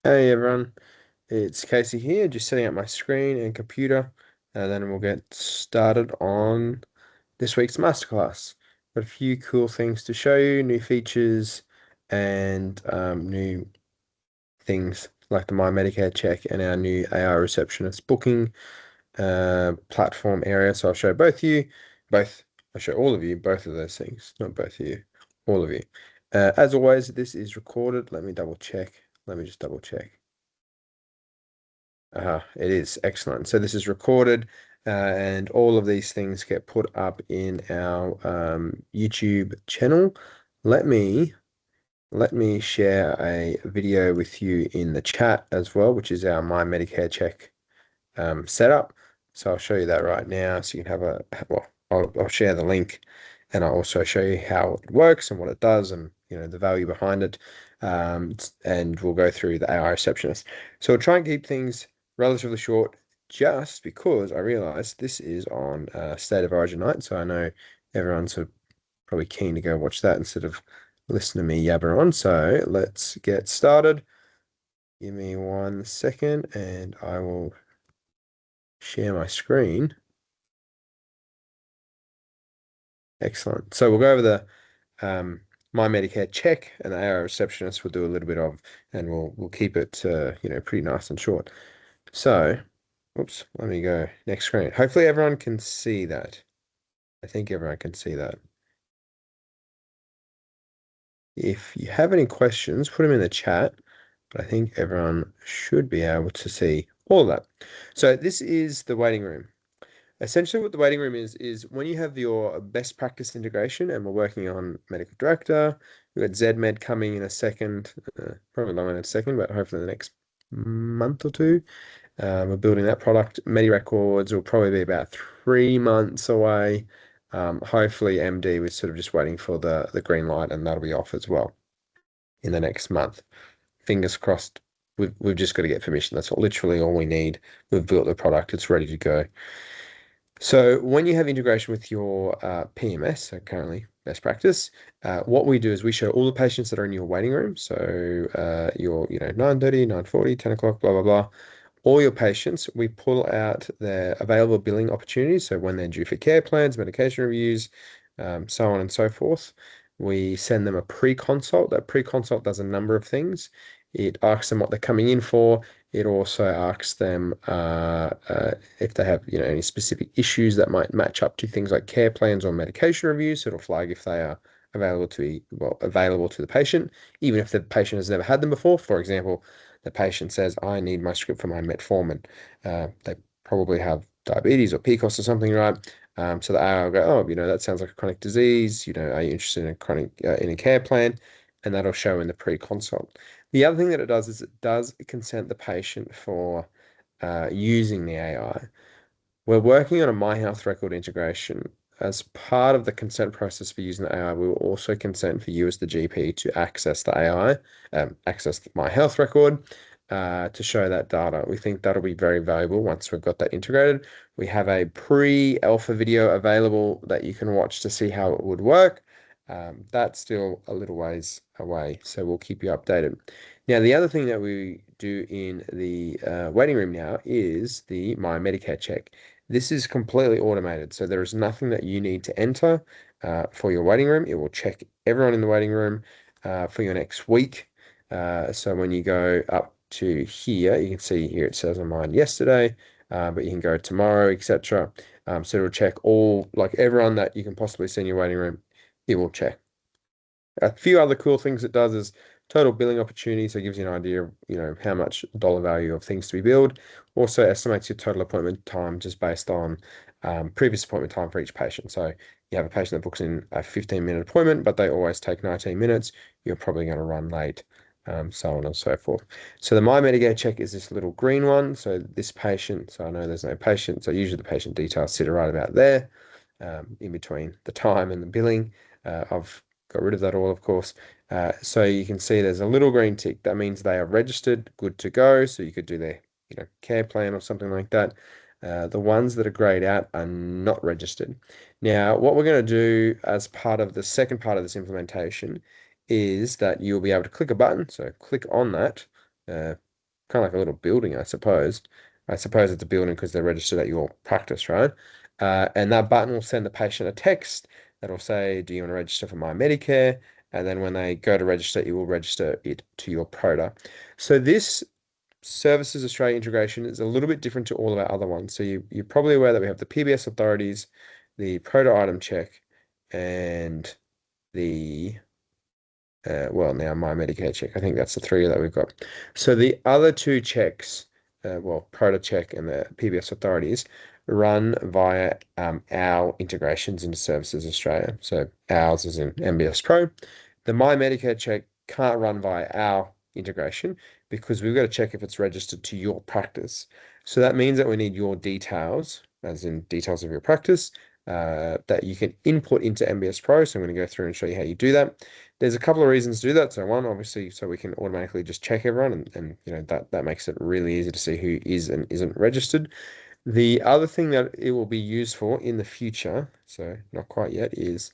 Hey everyone, it's Casey here, just setting up my screen and computer, and then we'll get started on this week's masterclass. Got a few cool things to show you, new features, and new things like the Mymedicare check and our new AI receptionist booking platform area. So I'll show both, I'll show all of you both of those things, not both of you, all of you. As always, this is recorded. Let me double check. Let me just double check. It is excellent. So this is recorded, and all of these things get put up in our YouTube channel. Let me let me share a video with you in the chat as well, which is our My Medicare Check setup. So I'll show you that right now, so you can have well, I'll share the link, and I'll also show you how it works and what it does, and the value behind it. And we'll go through the AI receptionist. So we'll try and keep things relatively short, just because I realize this is on State of Origin night, so I know everyone's sort of probably keen to go watch that instead of listen to me yabber on. So let's get started. Give me 1 second, and I will share my screen. Excellent. So we'll go over the My Medicare check, and the AI receptionist will do a little bit of, and we'll keep it pretty nice and short. So, oops, let me go next screen. Hopefully everyone can see that. I think everyone can see that. If you have any questions, put them in the chat, but I think everyone should be able to see all of that. So this is the waiting room. Essentially, what the waiting room is when you have your best practice integration, and we're working on medical director. We've got ZMed coming in a second, probably longer in a second, but hopefully in the next month or two. We're building that product. MediRecords will probably be about 3 months away. Hopefully, MD, we're sort of just waiting for the green light, and that'll be off as well in the next month. Fingers crossed. We've just got to get permission. That's literally all we need. We've built the product. It's ready to go. So when you have integration with your PMS, so currently best practice, what we do is we show all the patients that are in your waiting room. So your 9:30, 9:40, 10 o'clock, blah, blah, blah. All your patients, we pull out their available billing opportunities. So when they're due for care plans, medication reviews, so on and so forth. We send them a pre-consult. That pre-consult does a number of things. It asks them what they're coming in for. It also asks them if they have, any specific issues that might match up to things like care plans or medication reviews. So it'll flag if they are available to the patient, even if the patient has never had them before. For example, the patient says, "I need my script for my metformin." They probably have diabetes or PCOS or something, right? So the AI will go, "Oh, that sounds like a chronic disease. Are you interested in a chronic in a care plan?" And that'll show in the pre-consult. The other thing that it does is it does consent the patient for using the AI. We're working on a My Health Record integration. As part of the consent process for using the AI, we will also consent for you as the GP to access the AI, access the My Health Record to show that data. We think that'll be very valuable once we've got that integrated. We have a pre-alpha video available that you can watch to see how it would work. That's still a little ways away, so we'll keep you updated. Now, the other thing that we do in the waiting room now is the My Medicare check. This is completely automated, so there is nothing that you need to enter for your waiting room. It will check everyone in the waiting room for your next week. So when you go up to here, you can see here it says on mine yesterday, but you can go tomorrow, etc. So it'll check all, like everyone that you can possibly see in your waiting room, it will check. A few other cool things it does is total billing opportunity, so it gives you an idea of, how much dollar value of things to be billed. Also estimates your total appointment time just based on previous appointment time for each patient. So you have a patient that books in a 15-minute appointment, but they always take 19 minutes, you're probably going to run late, so on and so forth. So the My Medicare check is this little green one. So this patient, so I know there's no patient, so usually the patient details sit right about there, in between the time and the billing. I've got rid of that all, of course. So you can see there's a little green tick. That means they are registered, good to go. So you could do their, care plan or something like that. The ones that are grayed out are not registered. Now, what we're going to do as part of the second part of this implementation is that you'll be able to click a button. So click on that. kind of like a little building, I suppose. I suppose it's a building because they're registered at your practice, right? And that button will send the patient a text that'll say, do you want to register for Mymedicare? And then when they go to register, you will register it to your Proda. So this Services Australia integration is a little bit different to all of our other ones. So you're probably aware that we have the PBS authorities, the Proda item check, and the well, now Mymedicare check. I think that's the three that we've got. So the other two checks, well, Proda check and the PBS authorities, run via our integrations into Services Australia. So ours is in MBSPro. The Mymedicare check can't run via our integration because we've got to check if it's registered to your practice. So that means that we need your details, as in details of your practice, that you can input into MBSPro. So I'm going to go through and show you how you do that. There's a couple of reasons to do that. So one, obviously, so we can automatically just check everyone, and you know that makes it really easy to see who is and isn't registered. The other thing that it will be used for in the future, so not quite yet, is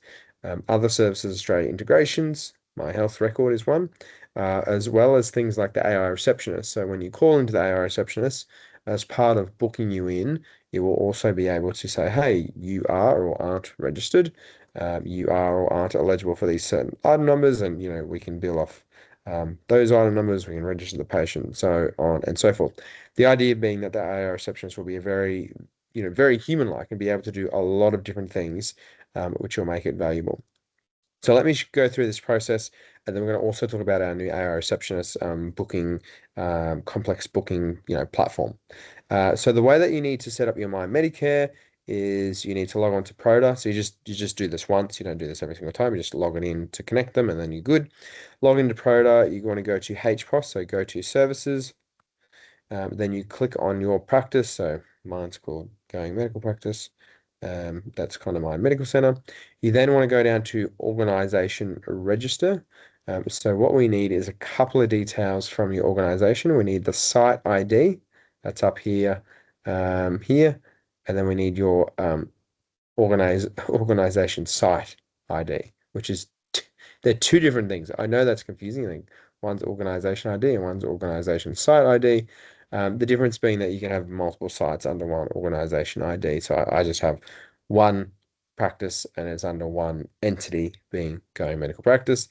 other Services Australia integrations. My health record is one, as well as things like the AI receptionist. So when you call into the AI receptionist, as part of booking you in, it will also be able to say, hey, you are or aren't registered. You are or aren't eligible for these certain item numbers, and you know we can bill off those item numbers. We can register the patient, so on and so forth. The idea being that the AI receptionist will be a very, you know, very human-like and be able to do a lot of different things, which will make it valuable. So let me go through this process, and then we're going to also talk about our new AI receptionist booking, complex booking, you know, platform. So the way that you need to set up your Mymedicare is you need to log on to Proda. So you just do this once. You don't do this every single time. You just log it in to connect them, and then you're good. Log into Proda. You want to go to HPOS, so go to Services. Then you click on your practice. So mine's called Going Medical Practice. That's kind of my medical center. You then want to go down to organization register. So what we need is a couple of details from your organization. We need the site ID, that's up here, here, and then we need your organization site ID, which is they're two different things. I know that's confusing. I think one's organization ID and one's organization site ID. The difference being that you can have multiple sites under one organization ID. So I just have one practice and it's under one entity being Going Medical Practice.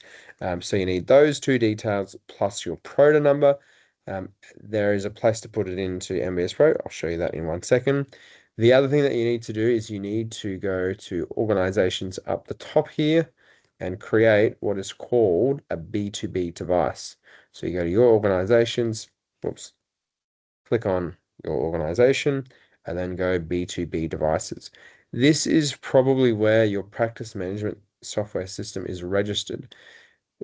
So you need those two details plus your Proda number. There is a place to put it into MBSPro. I'll show you that in 1 second. The other thing that you need to do is you need to go to organizations up the top here and create what is called a B2B device. So you go to your organizations, whoops, click on your organization, and then go B2B devices. This is probably where your practice management software system is registered.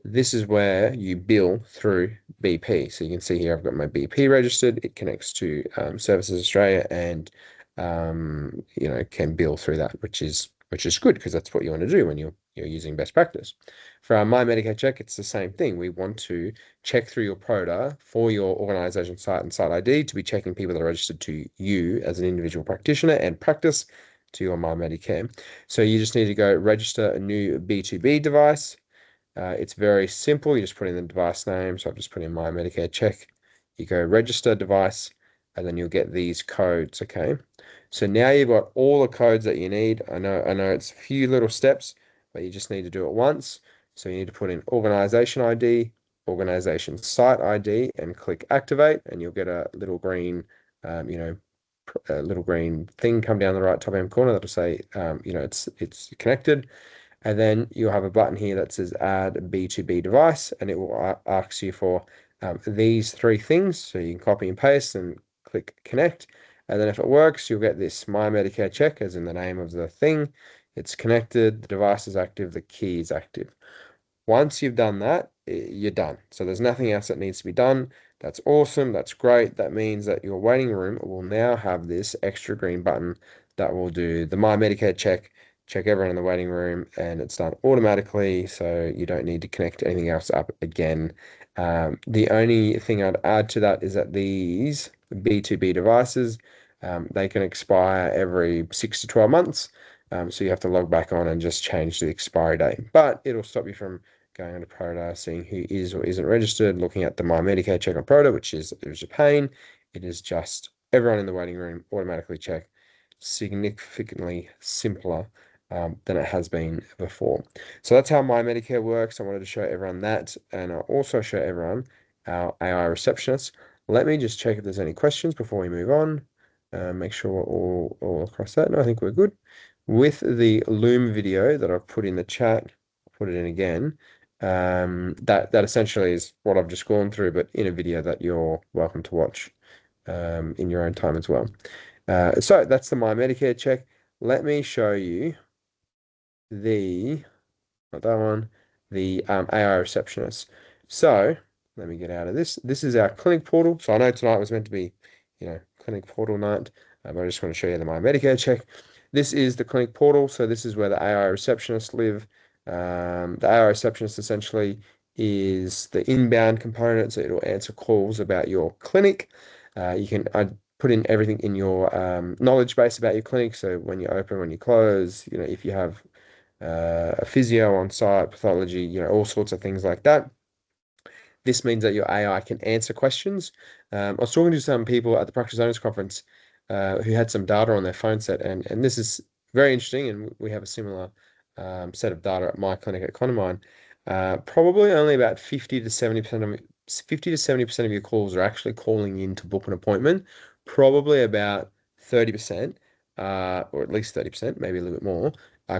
This is where you bill through BP. So you can see here I've got my BP registered. It connects to Services Australia and you know can bill through that, which is good because that's what you want to do when you're using best practice. For our Mymedicare check, it's the same thing. We want to check through your Proda for your organization site and site ID to be checking people that are registered to you as an individual practitioner and practice to your Mymedicare. So you just need to go register a new B2B device. It's very simple. You just put in the device name. So I've just put in Mymedicare check. You go register device, and then you'll get these codes. Okay. So now you've got all the codes that you need. I know it's a few little steps, but you just need to do it once. So you need to put in organization ID, organization site ID, and click activate, and you'll get a little green, you know, a little green thing come down the right top hand corner that'll say, you know, it's connected. And then you'll have a button here that says add B2B device, and it will ask you for these three things. So you can copy and paste and click connect. And then if it works, you'll get this Mymedicare check, as in the name of the thing. It's connected, the device is active, the key is active. Once you've done that, you're done. So there's nothing else that needs to be done. That's awesome. That's great. That means that your waiting room will now have this extra green button that will do the Mymedicare check everyone in the waiting room, and it's done automatically. So you don't need to connect anything else up again. The only thing I'd add to that is that these B2B devices, they can expire every 6 to 12 months. So you have to log back on and just change the expiry date, but it'll stop you from going under Proda, seeing who is or isn't registered, looking at the Mymedicare check on Proda, which is a pain. It is just everyone in the waiting room automatically check, significantly simpler than it has been before. So that's how Mymedicare works. I wanted to show everyone that, and I'll also show everyone our AI receptionist. Let me just check if there's any questions before we move on. Make sure we're all across that. No, I think we're good. With the Loom video that I've put in the chat, I'll put it in again. That essentially is what I've just gone through, but in a video that you're welcome to watch in your own time as well. So that's the My Medicare check. Let me show you not that one, the AI receptionist. So let me get out of this. This is our clinic portal. So I know tonight was meant to be, clinic portal night. I just want to show you the My Medicare check. This is the clinic portal. So this is where the AI receptionists live. The AI receptionist essentially is the inbound component. So it'll answer calls about your clinic. I put in everything in your knowledge base about your clinic. So when you open, when you close, if you have a physio on site, pathology, all sorts of things like that. This means that your AI can answer questions. I was talking to some people at the Practice Owners Conference who had some data on their phone set, and this is very interesting. And we have a similar set of data at my clinic at Condamine. Probably only about 50 to 70% of your calls are actually calling in to book an appointment. Probably about 30%, or at least 30%, maybe a little bit more,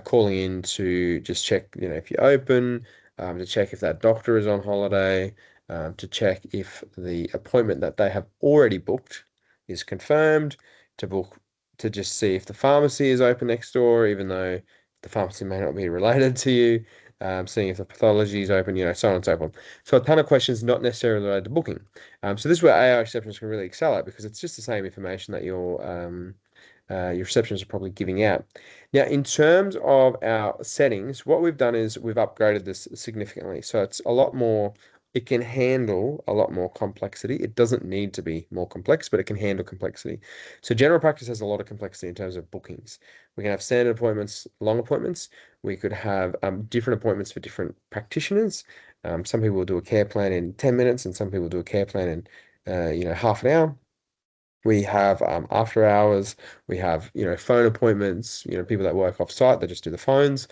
calling in to just check, if you're open, to check if that doctor is on holiday, to check if the appointment that they have already booked is confirmed, to just see if the pharmacy is open next door, even though the pharmacy may not be related to you, seeing if the pathology is open, so on and so forth. So a ton of questions not necessarily related to booking. So this is where AI receptionists can really excel at, because it's just the same information that your receptionists are probably giving out. Now, in terms of our settings, what we've done is we've upgraded this significantly. So it's a lot more, it can handle a lot more complexity. It doesn't need to be more complex, but it can handle complexity. So general practice has a lot of complexity in terms of bookings. We can have standard appointments, long appointments. We could have different appointments for different practitioners. Some people will do a care plan in 10 minutes, and some people do a care plan in, half an hour. We have after hours. We have phone appointments. People that work off site, they just do the phones.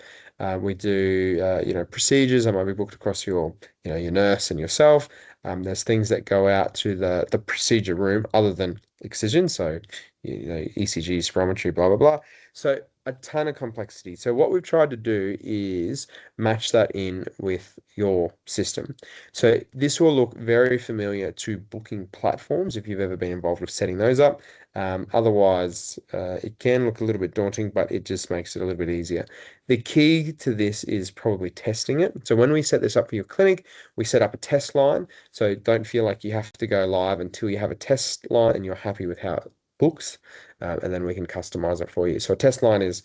We do procedures that might be booked across your nurse and yourself. There's things that go out to the procedure room other than excision. So ECG, spirometry, blah blah blah. So a ton of complexity. So what we've tried to do is match that in with your system. So this will look very familiar to booking platforms if you've ever been involved with setting those up. Otherwise, it can look a little bit daunting, but it just makes it a little bit easier. The key to this is probably testing it. So when we set this up for your clinic, we set up a test line. So don't feel like you have to go live until you have a test line and you're happy with how it books, and then we can customize it for you. So a test line is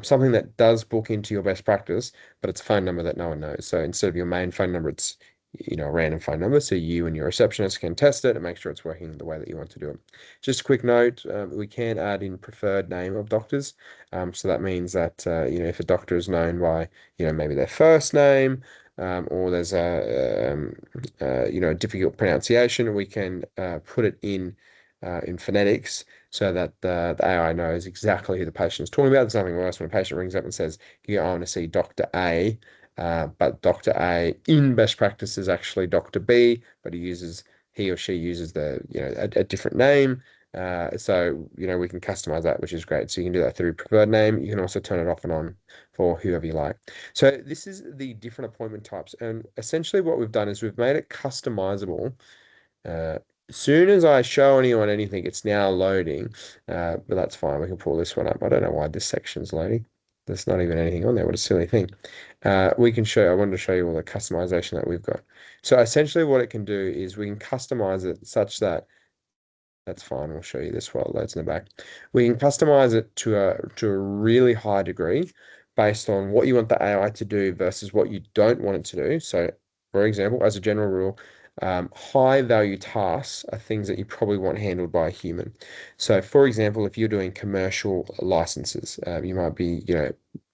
something that does book into your best practice, but it's a phone number that no one knows. So instead of your main phone number, it's a random phone number, so you and your receptionist can test it and make sure it's working the way that you want to do it. Just a quick note, we can add in preferred name of doctors. So that means that if a doctor is known by maybe their first name, or there's a difficult pronunciation, we can put it in phonetics, so that the AI knows exactly who the patient is talking about. There's nothing worse when a patient rings up and says, I want to see Dr. A, but Dr. A in best practice is actually Dr. B, but he or she uses a different name. So we can customize that, which is great. So you can do that through preferred name. You can also turn it off and on for whoever you like. So this is the different appointment types, and essentially what we've done is we've made it customizable. As soon as I show anyone anything, it's now loading, but that's fine. We can pull this one up. I don't know why this section's loading. There's not even anything on there. What a silly thing. I wanted to show you all the customization that we've got. So essentially what it can do is we can customize it such that, that's fine. We'll show you this while it loads in the back. We can customize it to a really high degree based on what you want the AI to do versus what you don't want it to do. So for example, as a general rule, high value tasks are things that you probably want handled by a human. So for example, if you're doing commercial licenses, you might be,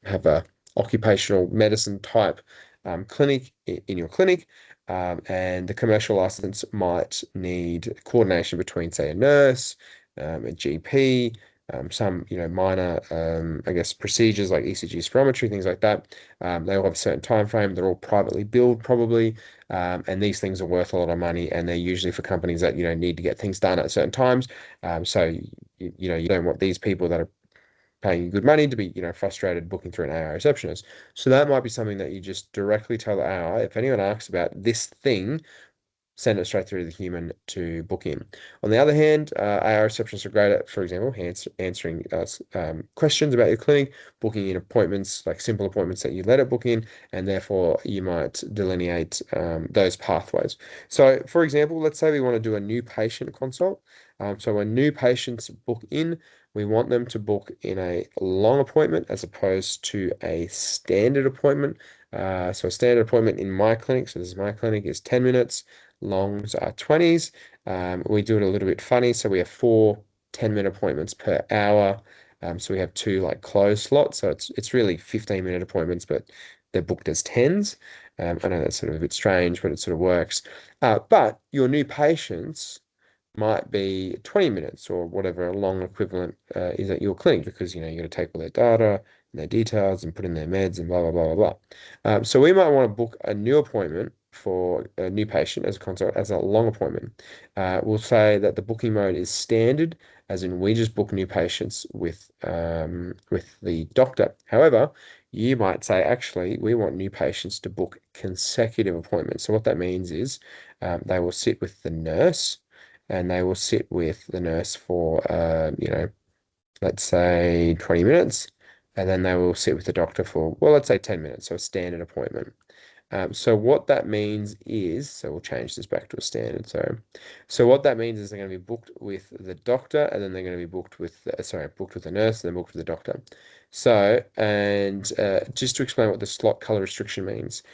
have a occupational medicine type clinic in your clinic, and the commercial license might need coordination between, say, a nurse, a GP, some minor I guess procedures like ECG spirometry, things like that. They all have a certain time frame. They're all privately billed probably, and these things are worth a lot of money, and they're usually for companies that need to get things done at certain times. So you don't want these people that are paying you good money to be frustrated booking through an AI receptionist. So that might be something that you just directly tell the AI. If anyone asks about this thing, send it straight through to the human to book in. On the other hand, AI receptionists are great at, for example, answering questions about your clinic, booking in appointments, like simple appointments that you let it book in, and therefore you might delineate those pathways. So, for example, let's say we want to do a new patient consult. So when new patients book in, we want them to book in a long appointment as opposed to a standard appointment. So a standard appointment in my clinic, so this is my clinic, is 10 minutes. Longs are 20s. We do it a little bit funny, so we have 4 10-minute appointments per hour. So we have two like closed slots, so it's really 15-minute appointments, but they're booked as tens. I know that's sort of a bit strange, but it sort of works. But your new patients might be 20 minutes or whatever a long equivalent is at your clinic because you got to take all their data and their details and put in their meds and blah blah blah blah blah. So we might want to book a new appointment for a new patient as a consult as a long appointment. We'll say that the booking mode is standard, as in we just book new patients with the doctor. However, you might say actually we want new patients to book consecutive appointments. So what that means is they will sit with the nurse and they will sit with the nurse for, let's say 20 minutes, and then they will sit with the doctor for, well, let's say 10 minutes, so a standard appointment. So what that means is, so we'll change this back to a standard. So what that means is they're going to be booked with the doctor, and then they're going to be booked with, booked with the nurse, and then booked with the doctor. So, and just to explain what the slot color restriction means,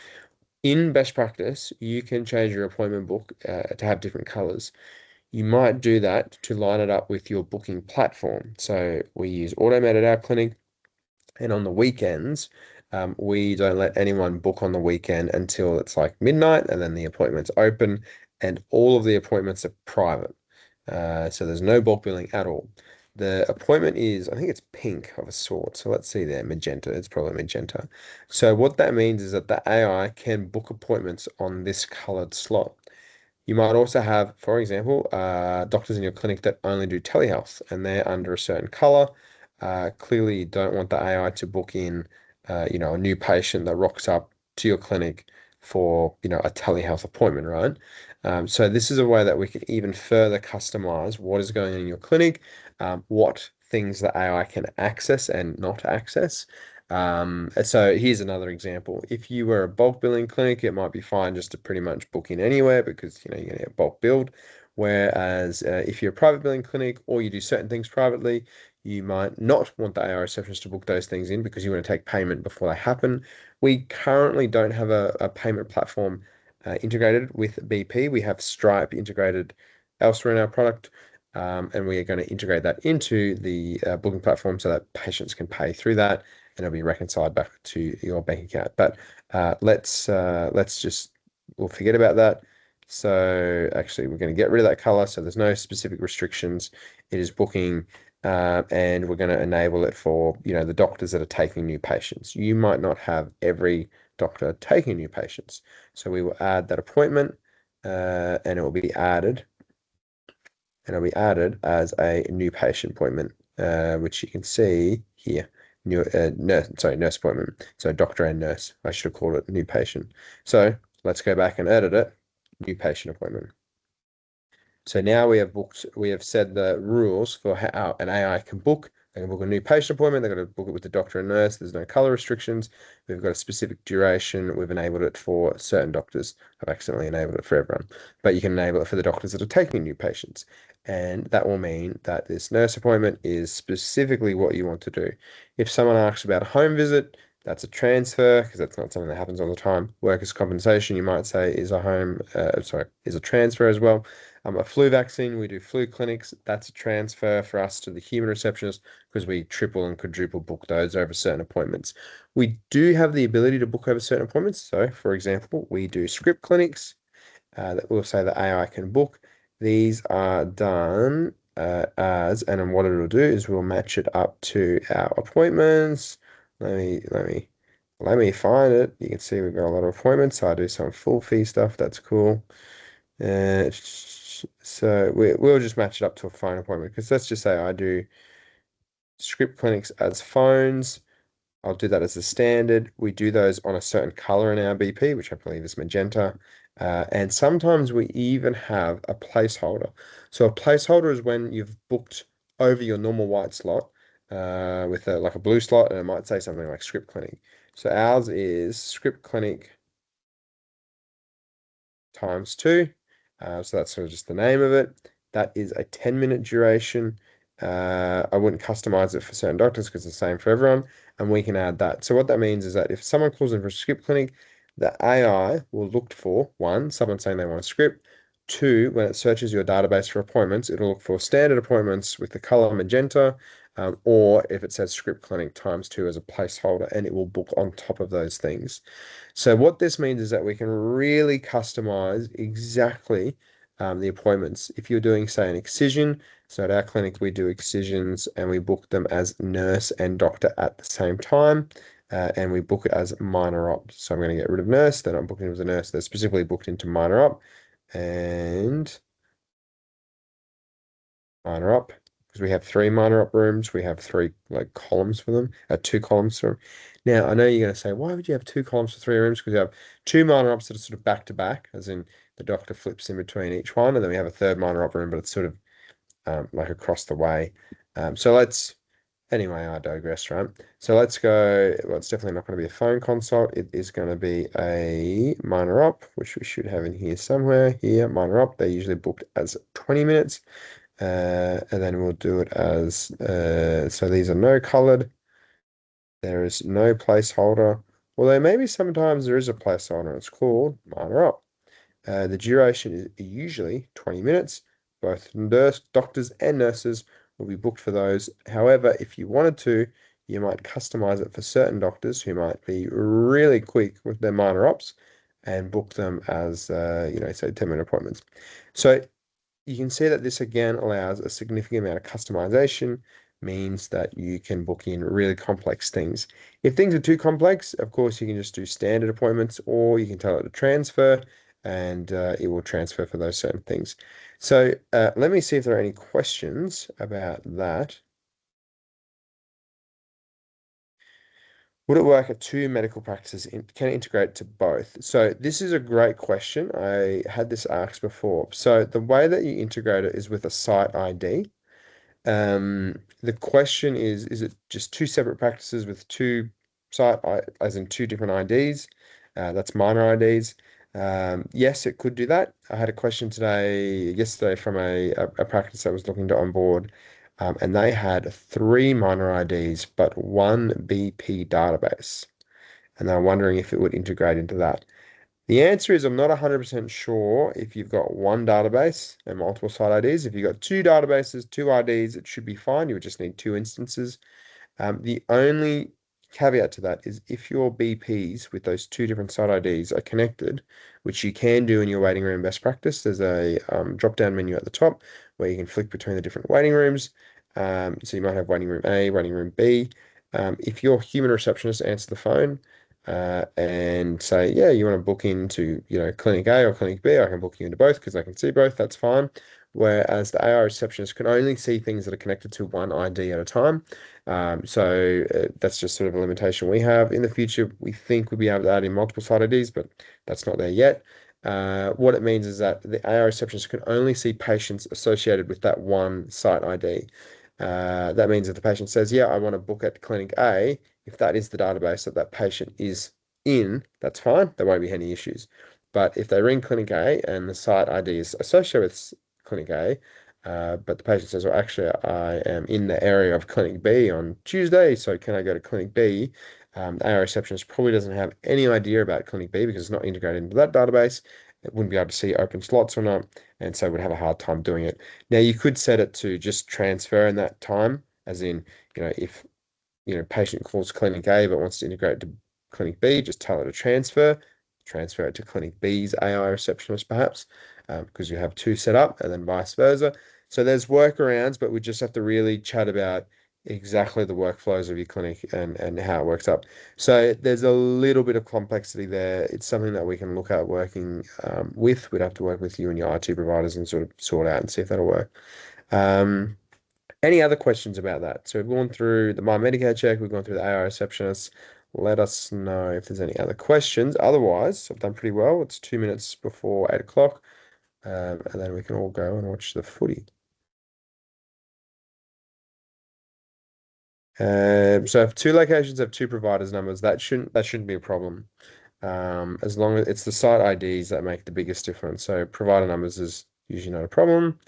in best practice, you can change your appointment book to have different colors. You might do that to line it up with your booking platform. So we use Automated App Clinic, and on the weekends, we don't let anyone book on the weekend until it's like midnight, and then the appointments open, and all of the appointments are private. So there's no bulk billing at all. The appointment is, I think it's pink of a sort. So let's see there, magenta. It's probably magenta. So what that means is that the AI can book appointments on this colored slot. You might also have, for example, doctors in your clinic that only do telehealth and they're under a certain color. Clearly, you don't want the AI to book in, a new patient that rocks up to your clinic for, a telehealth appointment, right? So this is a way that we can even further customize what is going on in your clinic, what things the AI can access and not access. So here's another example. If you were a bulk billing clinic, it might be fine just to pretty much book in anywhere because you're going to get bulk billed. Whereas if you're a private billing clinic or you do certain things privately, you might not want the AI receptionist to book those things in because you want to take payment before they happen. We currently don't have a payment platform integrated with BP. We have Stripe integrated elsewhere in our product. And we are going to integrate that into the booking platform so that patients can pay through that and it'll be reconciled back to your bank account. But let's just we'll forget about that. So actually, we're going to get rid of that color. So there's no specific restrictions. It is booking, and we're going to enable it for the doctors that are taking new patients. You might not have every doctor taking new patients, so we will add that appointment, and it will be added. And it'll be added as a new patient appointment, which you can see here new nurse appointment. So doctor and nurse. I should have called it new patient. So let's go back and edit it. New patient appointment. So now we have said the rules for how an AI can book. They can book a new patient appointment. They've got to book it with the doctor and nurse. There's no color restrictions. We've got a specific duration. We've enabled it for certain doctors. I've accidentally enabled it for everyone, but you can enable it for the doctors that are taking new patients. And that will mean that this nurse appointment is specifically what you want to do. If someone asks about a home visit, that's a transfer because that's not something that happens all the time. Workers' compensation, you might say, is a transfer as well. A flu vaccine, we do flu clinics. That's a transfer for us to the human receptionist because we triple and quadruple book those over certain appointments. We do have the ability to book over certain appointments. So, for example, we do script clinics that will say that AI can book. These are done and then what it'll do is we'll match it up to our appointments. Let me find it. You can see we've got a lot of appointments. So I do some full fee stuff. That's cool. So we'll just match it up to a phone appointment because let's just say I do script clinics as phones. I'll do that as a standard. We do those on a certain color in our BP, which I believe is magenta. And sometimes we even have a placeholder. So a placeholder is when you've booked over your normal white slot with like a blue slot, and it might say something like script clinic. So ours is script clinic times 2. So that's sort of just the name of it. That is a 10-minute duration. I wouldn't customize it for certain doctors because it's the same for everyone, and we can add that. So what that means is that if someone calls in for a script clinic, the AI will look for, one, someone saying they want a script. Two, when it searches your database for appointments, it'll look for standard appointments with the color magenta, or if it says script clinic times 2 as a placeholder, and it will book on top of those things. So what this means is that we can really customize exactly the appointments. If you're doing, say, an excision, so at our clinic we do excisions and we book them as nurse and doctor at the same time, and we book it as minor op. So I'm going to get rid of nurse. They're not booking as a nurse. They're specifically booked into minor op and minor op because we have 3 minor op rooms. We have 3 like columns for them, 2 columns for them. Now, I know you're going to say, why would you have 2 columns for 3 rooms? Because you have 2 minor ops that are sort of back to back, as in the doctor flips in between each one, and then we have a third minor op room, but it's sort of like across the way. Anyway, I digress, right? So let's go. Well, it's definitely not going to be a phone consult. It is going to be a minor op, which we should have in here somewhere. Here, minor op. They're usually booked as 20 minutes. And then we'll do it as, so these are no colored. There is no placeholder. Although maybe sometimes there is a placeholder. It's called minor op. The duration is usually 20 minutes. Both doctors and nurses will be booked for those. However, if you wanted to, you might customize it for certain doctors who might be really quick with their minor ops and book them as, say 10-minute appointments. So you can see that this again allows a significant amount of customization, means that you can book in really complex things. If things are too complex, of course, you can just do standard appointments, or you can tell it to transfer, and it will transfer for those certain things. So let me see if there are any questions about that. Would it work at 2 medical practices? Can it integrate to both? So this is a great question. I had this asked before. So the way that you integrate it is with a site ID. The question is it just 2 separate practices with 2 as in 2 different IDs? That's minor IDs. Yes, it could do that. I had a question yesterday from a practice that was looking to onboard, and they had 3 minor IDs, but 1 BP database. And they're wondering if it would integrate into that. The answer is I'm not 100% sure if you've got 1 database and multiple site IDs. If you've got 2 databases, 2 IDs, it should be fine. You would just need 2 instances. The only caveat to that is if your BPs with those 2 different site IDs are connected, which you can do in your waiting room best practice, there's a drop-down menu at the top where you can flick between the different waiting rooms. So you might have waiting room A, waiting room B. If your human receptionist answers the phone and say, yeah, you want to book into, clinic A or clinic B, I can book you into both because I can see both, that's fine. Whereas the AI receptionist can only see things that are connected to 1 ID at a time. That's just sort of a limitation we have. In the future, we think we'll be able to add in multiple site IDs, but that's not there yet. What it means is that the AI receptionist can only see patients associated with that 1 site ID. That means if the patient says, yeah, I want to book at clinic A, if that is the database that that patient is in, that's fine. There won't be any issues. But if they ring clinic A and the site ID is associated with clinic A, but the patient says, well, actually, I am in the area of clinic B on Tuesday, so can I go to clinic B? The AI receptionist probably doesn't have any idea about clinic B because it's not integrated into that database, it wouldn't be able to see open slots or not, and so would have a hard time doing it. Now you could set it to just transfer in that time, as in, if patient calls Clinic A but wants to integrate to Clinic B, just tell it to transfer it to Clinic B's AI receptionist perhaps, because you have two set up, and then vice versa. So there's workarounds, but we just have to really chat about exactly the workflows of your clinic and how it works up. So there's a little bit of complexity there. It's something that we can look at working with. We'd have to work with you and your IT providers and sort of sort out and see if that'll work. Um, any other questions about that? So we've gone through the My Medicare check, we've gone through the AI receptionist. Let us know if there's any other questions. Otherwise, I've done pretty well. It's 2 minutes before 8 o'clock, and then we can all go and watch the footy. So if two locations have two providers' numbers, that shouldn't be a problem. As long as it's the site IDs that make the biggest difference. So provider numbers is usually not a problem.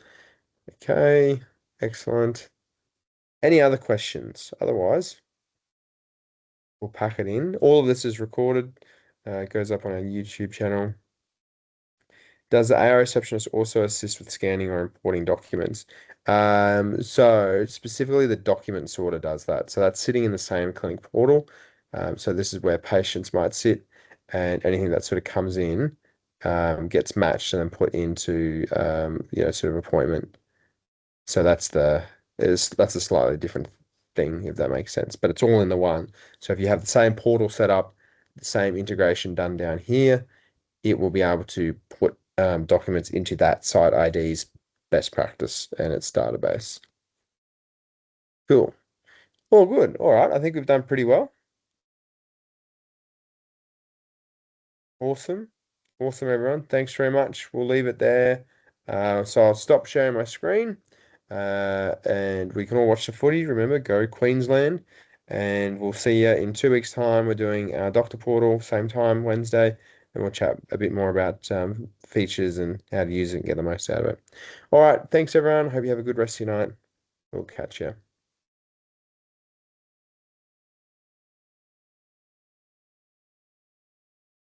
Okay, excellent. Any other questions? Otherwise, we'll pack it in. All of this is recorded. It goes up on our YouTube channel. Does the AI receptionist also assist with scanning or importing documents? So specifically the document sorter does that. So that's sitting in the same clinic portal. So this is where patients might sit, and anything that sort of comes in gets matched and then put into sort of appointment. So that's a slightly different thing, if that makes sense. But it's all in the one. So if you have the same portal set up, the same integration done down here, it will be able to put documents into that site ID's best practice and its database. Cool. All good. All right. I think we've done pretty well. Awesome. Awesome, everyone. Thanks very much. We'll leave it there. So I'll stop sharing my screen, and we can all watch the footy. Remember, go Queensland. And we'll see you in 2 weeks' time. We're doing our Doctor Portal, same time, Wednesday, and we'll chat a bit more about features and how to use it and get the most out of it. All right. Thanks, everyone. Hope you have a good rest of your night. We'll catch you.